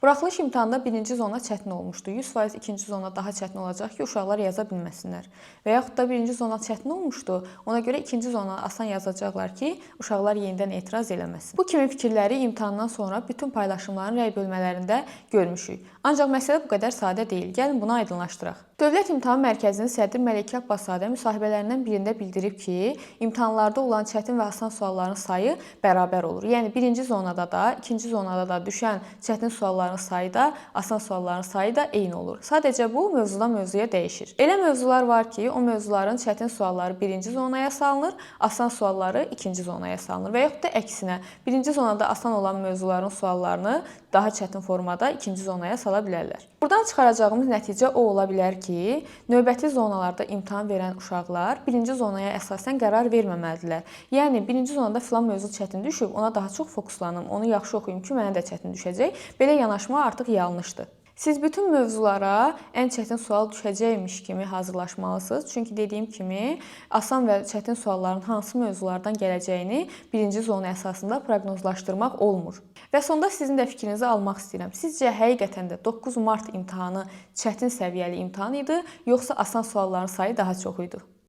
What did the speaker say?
Buraxılış imtahanında birinci zona çətin olmuşdu. 100% ikinci zona daha çətin olacaq ki, uşaqlar yaza bilməsinlər. Və yaxud da birinci zona çətin olmuşdu. Ona görə ikinci zona asan yazacaqlar ki, uşaqlar yenidən etiraz eləməsin. Bu kimi fikirləri imtahandan sonra bütün paylaşımların rəy bölmələrində görmüşük. Ancaq məsələ bu qədər sadə deyil. Gəlin bunu aydınlaşdıraq. Dövlət İmtahan Mərkəzinin sədri Məleykə Abbaszadə müsahibələrindən birində bildirib ki, imtahanlarda olan çətin və asan sualların sayı bərabər olur. Yəni birinci zonada da, ikinci zonada da düşən çətin sualların sayı da, asan sualların sayı da eyni olur. Sadəcə bu mövzudan mövzuya dəyişir. Elə mövzular var ki, o mövzuların çətin sualları birinci zonaya salınır, asan sualları ikinci zonaya salınır və yaxud da əksinə, birinci zonada asan olan mövzuların suallarını daha çətin formada ikinci zonaya sala bilərlər. Buradan çıxaracağımız nəticə o ola bilər ki, növbəti zonalarda imtahan verən uşaqlar birinci zonaya əsasən qərar verməməlidirlər. Yəni birinci zonada filan mövzu çətin düşüb, ona daha çox fokuslanım, onu yaxşı oxuyum ki, mənə də çətin düşəcək. Belə yanaşma artıq yanlışdır. Siz bütün mövzulara ən çətin sual düşəcəkmiş kimi hazırlaşmalısınız. Çünki dediyim kimi, asan və çətin sualların hansı mövzulardan gələcəyini birinci zona əsasında proqnozlaşdırmaq olmur. Və sonda sizin də fikrinizi almaq istəyirəm. Sizcə həqiqətən də 9 mart imtahanı çətin səviyyəli imtahan idi, yoxsa asan sualların sayı daha çox idi?